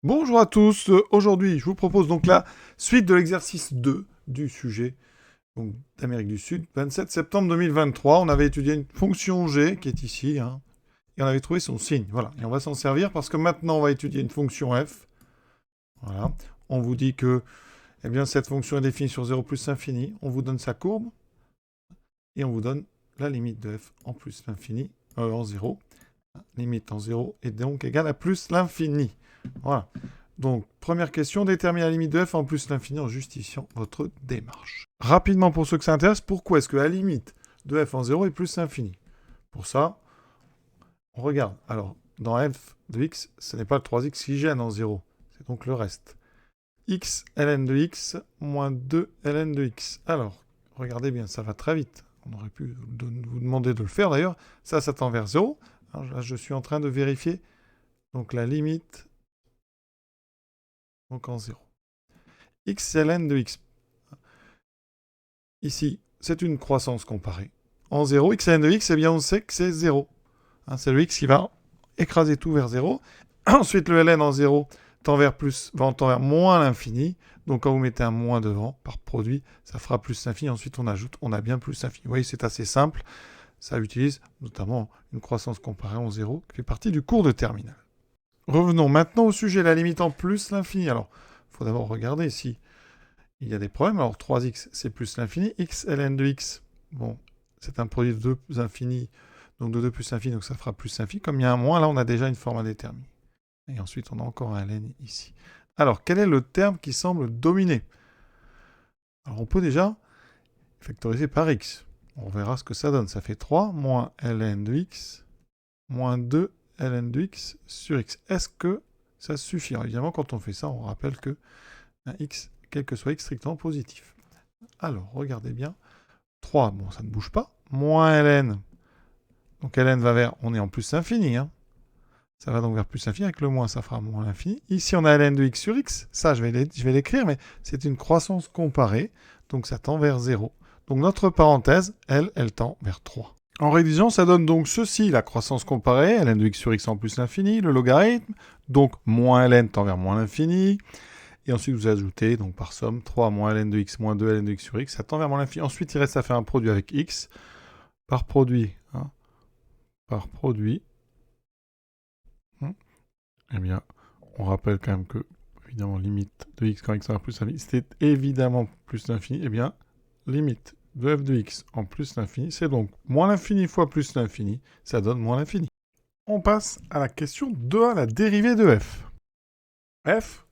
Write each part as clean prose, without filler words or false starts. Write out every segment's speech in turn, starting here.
Bonjour à tous, aujourd'hui je vous propose donc la suite de l'exercice 2 du sujet donc, d'Amérique du Sud, 27 septembre 2023. On avait étudié une fonction g qui est ici, hein, et on avait trouvé son signe. Voilà, et on va s'en servir parce que maintenant on va étudier une fonction f. Voilà, on vous dit que eh bien, cette fonction est définie sur 0 plus l'infini, on vous donne sa courbe, et on vous donne la limite de f en plus l'infini, en 0. Limite en 0 est donc égale à plus l'infini. Voilà. Donc, première question, déterminer la limite de f en plus l'infini en justifiant votre démarche. Rapidement, pour ceux que ça intéresse, pourquoi est-ce que la limite de f en 0 est plus l'infini? Pour ça, on regarde. Alors, dans f de x, ce n'est pas le 3x qui gêne en 0, c'est donc le reste. X ln de x moins 2 ln de x. Alors, regardez bien, ça va très vite. On aurait pu vous demander de le faire d'ailleurs. Ça tend vers 0. Alors, là, je suis en train de vérifier donc la limite donc en 0. X ln de x. Ici, c'est une croissance comparée. En 0, x ln de x, eh bien on sait que c'est 0. Hein, c'est le x qui va écraser tout vers 0. Ensuite, le ln en 0 tend vers moins l'infini. Donc quand vous mettez un moins devant, par produit, ça fera plus l'infini. Ensuite, on ajoute, on a bien plus l'infini. Vous voyez, c'est assez simple. Ça utilise notamment une croissance comparée en 0, qui fait partie du cours de terminale. Revenons maintenant au sujet, la limite en plus l'infini. Alors, il faut d'abord regarder si il y a des problèmes. Alors, 3x, c'est plus l'infini. X ln de x, bon, c'est un produit de 2 infinis, donc de 2 plus l'infini, donc ça fera plus l'infini. Comme il y a un moins, là, on a déjà une forme indéterminée. Et ensuite, on a encore un ln ici. Alors, quel est le terme qui semble dominer? Alors, on peut déjà factoriser par x. On verra ce que ça donne. Ça fait 3 moins ln de x moins 2 ln de x sur x. Est-ce que ça suffit? Alors, évidemment, quand on fait ça, on rappelle que un x, quel que soit x, strictement positif. Alors, regardez bien. 3, bon, ça ne bouge pas. Moins ln. Donc ln va vers, on est en plus infini. Hein. Ça va donc vers plus infini. Avec le moins, ça fera moins l'infini. Ici, on a ln de x sur x. Ça, je vais l'écrire, mais c'est une croissance comparée. Donc ça tend vers 0. Donc notre parenthèse, elle tend vers 3. En rédigeant, ça donne donc ceci, la croissance comparée, ln de x sur x en plus l'infini, le logarithme, donc moins ln tend vers moins l'infini, et ensuite vous ajoutez, donc par somme, 3 moins ln de x moins 2 ln de x sur x, ça tend vers moins l'infini. Ensuite, il reste à faire un produit avec x, par produit, eh bien, on rappelle quand même que, évidemment, limite de x quand x tend vers plus l'infini, c'était évidemment plus l'infini, eh bien, limite de f de x en plus l'infini, c'est donc moins l'infini fois plus l'infini, ça donne moins l'infini. On passe à la question 2a, la dérivée de f. F,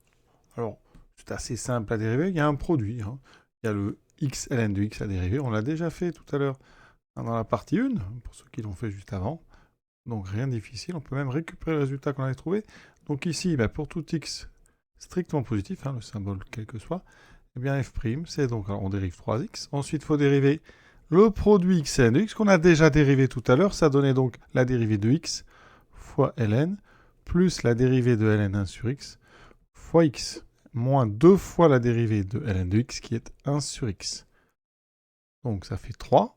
alors, c'est assez simple à dériver, il y a un produit. Hein. Il y a le x ln de x à dériver, on l'a déjà fait tout à l'heure dans la partie 1, pour ceux qui l'ont fait juste avant. Donc rien de difficile, on peut même récupérer le résultat qu'on avait trouvé. Donc ici, pour tout x strictement positif, le symbole quel que soit, eh bien f', c'est donc, alors on dérive 3x. Ensuite, il faut dériver le produit x ln de x qu'on a déjà dérivé tout à l'heure. Ça donnait donc la dérivée de x fois ln plus la dérivée de ln1 sur x fois x moins 2 fois la dérivée de ln de x qui est 1 sur x. Donc ça fait 3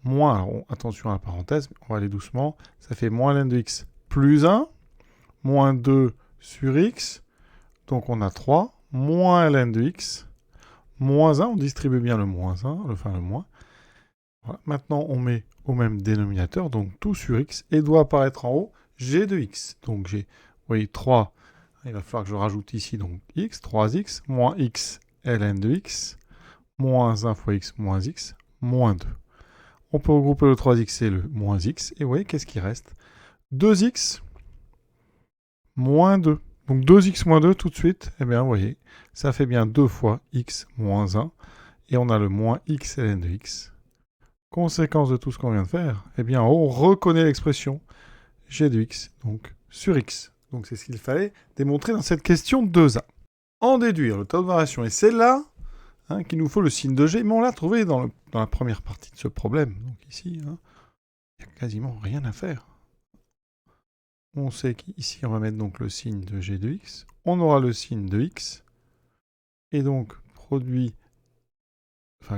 moins, alors, attention à la parenthèse, on va aller doucement, ça fait moins ln de x plus 1, moins 2 sur x, donc on a 3, moins ln de x, moins 1, on distribue bien le moins 1, le moins. Voilà. Maintenant, on met au même dénominateur, donc tout sur x, et doit apparaître en haut g de x. Donc j'ai, vous voyez, 3, il va falloir que je rajoute ici donc x, 3x, moins x ln de x, moins 1 fois x moins x, moins 2. On peut regrouper le 3x et le moins x, et vous voyez, qu'est-ce qui reste? 2x moins 2. Donc 2x moins 2 tout de suite, eh bien vous voyez, ça fait bien 2 fois x moins 1, et on a le moins x ln de x. Conséquence de tout ce qu'on vient de faire, eh bien on reconnaît l'expression g de x, donc sur x. Donc c'est ce qu'il fallait démontrer dans cette question 2a. En déduire le taux de variation, et c'est là qu'il nous faut le signe de g, mais on l'a trouvé dans la première partie de ce problème. Donc ici, il n'y a quasiment rien à faire. On sait qu'ici, on va mettre donc le signe de g de x. On aura le signe de x. Et donc,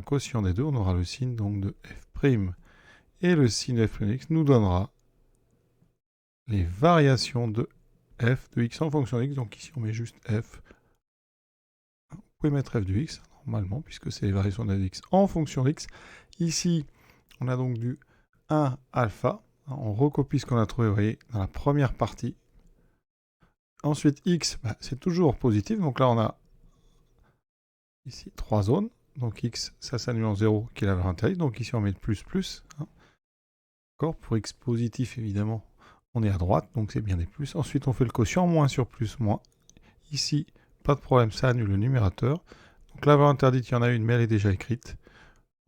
quotient des deux, on aura le signe donc de f'. Et le signe de f' de x nous donnera les variations de f de x en fonction de x. Donc ici, on met juste f. Vous pouvez mettre f de x, normalement, puisque c'est les variations de x en fonction de x. Ici, on a donc du 1 alpha. On recopie ce qu'on a trouvé, vous voyez, dans la première partie. Ensuite, x, c'est toujours positif. Donc là, on a ici 3 zones. Donc x, ça s'annule en 0, qui est la valeur interdite. Donc ici, on met le plus, plus. D'accord. Pour x positif, évidemment, on est à droite. Donc c'est bien des plus. Ensuite, on fait le quotient, moins sur plus, moins. Ici, pas de problème, ça annule le numérateur. Donc la valeur interdite, il y en a une, mais elle est déjà écrite.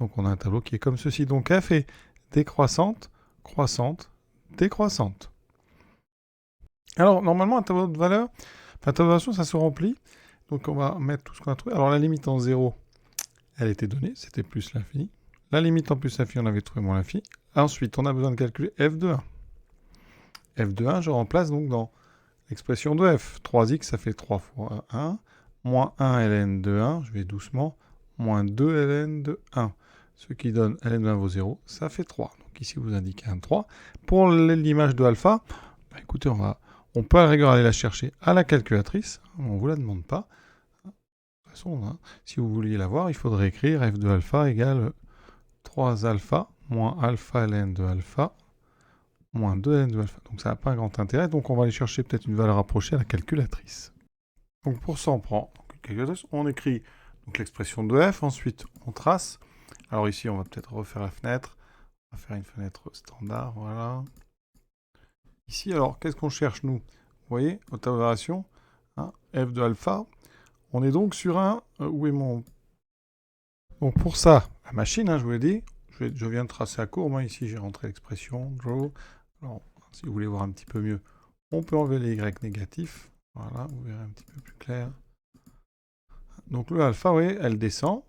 Donc on a un tableau qui est comme ceci. Donc f est décroissante, croissante, décroissante. Alors, normalement, un tableau de valeur, un tableau de variation, ça se remplit. Donc, on va mettre tout ce qu'on a trouvé. Alors, la limite en 0, elle était donnée, c'était plus l'infini. La limite en plus l'infini, on avait trouvé moins l'infini. Ensuite, on a besoin de calculer f de 1. f de 1, je remplace donc dans l'expression de f. 3x, ça fait 3 fois 1. Moins 1 ln de 1, je vais doucement. Moins 2 ln de 1. Ce qui donne ln de 1 vaut 0, ça fait 3. Donc ici, vous indiquez un 3. Pour l'image de alpha, écoutez, on peut à la rigueur aller la chercher à la calculatrice. On ne vous la demande pas. De toute façon, si vous vouliez la voir, il faudrait écrire f de alpha égale 3 alpha moins alpha ln de alpha moins 2 ln de alpha. Donc ça n'a pas un grand intérêt. Donc on va aller chercher peut-être une valeur approchée à la calculatrice. Donc pour ça, on prend une calculatrice. On écrit l'expression de f. Ensuite, on trace. Alors ici, on va peut-être refaire la fenêtre. On va faire une fenêtre standard. Voilà. Ici, alors, qu'est-ce qu'on cherche, nous? Vous voyez, au tableau de variation, f de alpha. On est donc sur un... où est mon... Donc, pour ça, la machine, je vous l'ai dit, je viens de tracer la courbe. Ici, j'ai rentré l'expression, draw. Alors, si vous voulez voir un petit peu mieux, on peut enlever les y négatifs. Voilà, vous verrez un petit peu plus clair. Donc, le alpha, vous voyez, elle descend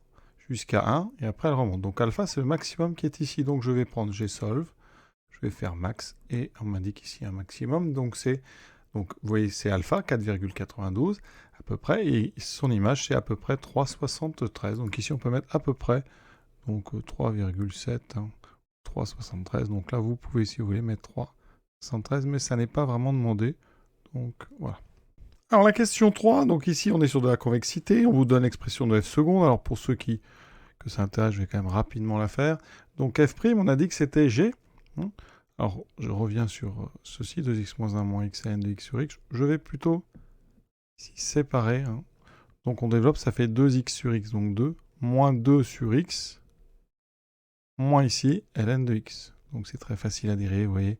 jusqu'à 1, et après, elle remonte. Donc, alpha, c'est le maximum qui est ici. Donc, je vais prendre gsolve. Je vais faire max et on m'indique ici un maximum. Donc vous voyez, c'est alpha 4,92 à peu près et son image c'est à peu près 3,73. Donc ici on peut mettre à peu près donc 3,7, 3,73. Donc là vous pouvez si vous voulez mettre 3,73 mais ça n'est pas vraiment demandé. Donc voilà. Alors la question 3, donc ici on est sur de la convexité, on vous donne l'expression de f seconde. Alors pour ceux que ça intéresse, je vais quand même rapidement la faire. Donc f', on a dit que c'était g. Alors, je reviens sur ceci, 2x moins 1 moins x ln de x sur x. Je vais plutôt ici séparer. Donc, on développe, ça fait 2x sur x, donc 2, moins 2 sur x, moins ici, ln de x. Donc, c'est très facile à dériver, vous voyez.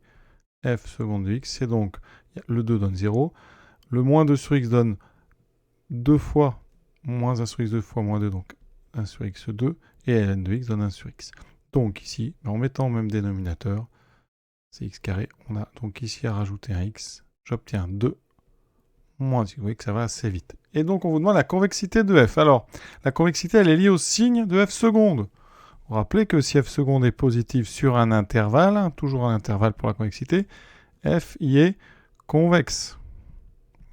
f seconde de x, c'est donc, le 2 donne 0. Le moins 2 sur x donne 2 fois, moins 1 sur x, 2 fois moins 2, donc 1 sur x 2. Et ln de x donne 1 sur x. Donc, ici, en mettant le même dénominateur, c'est x carré. On a donc ici à rajouter un x. J'obtiens 2 moins 10. Vous voyez que ça va assez vite. Et donc, on vous demande la convexité de f. Alors, la convexité, elle est liée au signe de f seconde. Vous rappelez que si f seconde est positive sur un intervalle, toujours un intervalle pour la convexité, f y est convexe.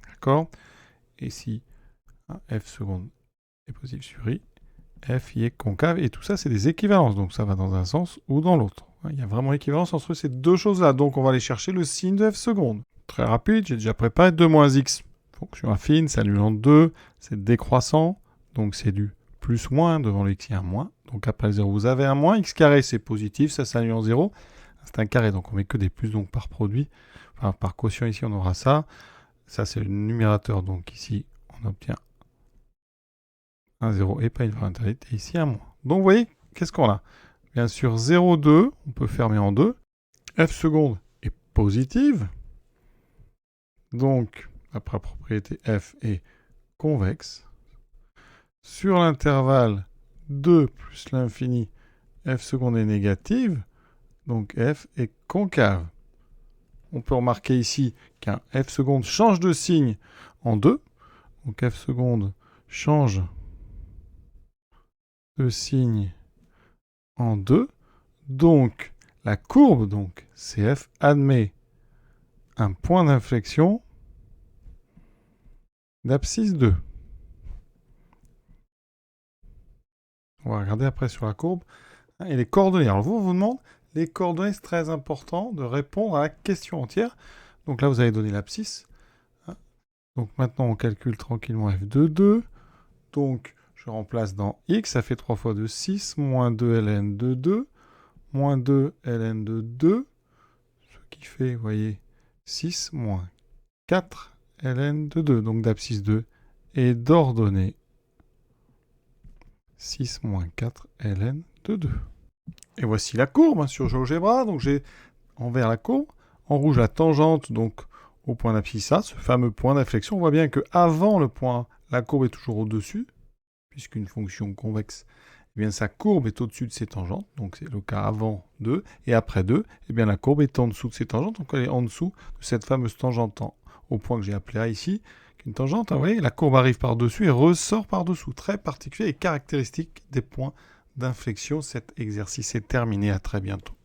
D'accord? Et si f seconde est positive sur i, f y est concave. Et tout ça, c'est des équivalences. Donc, ça va dans un sens ou dans l'autre. Il y a vraiment équivalence entre ces deux choses-là. Donc, on va aller chercher le signe de f seconde. Très rapide, j'ai déjà préparé 2 moins x. Fonction affine, c'est annulant 2, c'est décroissant. Donc, c'est du plus moins. Devant le x, il y a un moins. Donc, après le 0, vous avez un moins. X carré, c'est positif, ça s'annule en 0. C'est un carré, donc on met que des plus. Donc, par produit, enfin, par quotient, ici, on aura ça. Ça, c'est le numérateur. Donc, ici, on obtient un 0 et pas une valeur interdite. Et ici, un moins. Donc, vous voyez, qu'est-ce qu'on a? Bien sûr, 0, 2, on peut fermer en 2. f seconde est positive. Donc, après propriété f est convexe. Sur l'intervalle 2 plus l'infini, f seconde est négative. Donc, f est concave. On peut remarquer ici qu'un f seconde change de signe en 2. Donc, f seconde change de signe en 2. Donc, la courbe, CF, admet un point d'inflexion d'abscisse 2. On va regarder après sur la courbe. Et les coordonnées. Alors, on vous demande les coordonnées, c'est très important de répondre à la question entière. Donc là, vous avez donné l'abscisse. Donc maintenant, on calcule tranquillement f de 2. Donc, je remplace dans x, ça fait 3 fois 2, 6, moins 2 ln de 2, moins 2 ln de 2, ce qui fait, vous voyez, 6 moins 4 ln de 2. Donc d'abscisse 2 est d'ordonnée 6 moins 4 ln de 2. Et voici la courbe sur GeoGebra. Donc j'ai envers la courbe, en rouge la tangente, donc au point d'abscisse A, ce fameux point d'inflexion. On voit bien qu'avant le point, la courbe est toujours au-dessus, puisqu'une fonction convexe, eh bien, sa courbe est au-dessus de ses tangentes. Donc c'est le cas avant 2. Et après 2, eh bien, la courbe est en dessous de ses tangentes. Donc elle est en dessous de cette fameuse tangente au point que j'ai appelé A ici. Une tangente, vous voyez, la courbe arrive par-dessus et ressort par-dessous. Très particulier et caractéristique des points d'inflexion. Cet exercice est terminé. À très bientôt.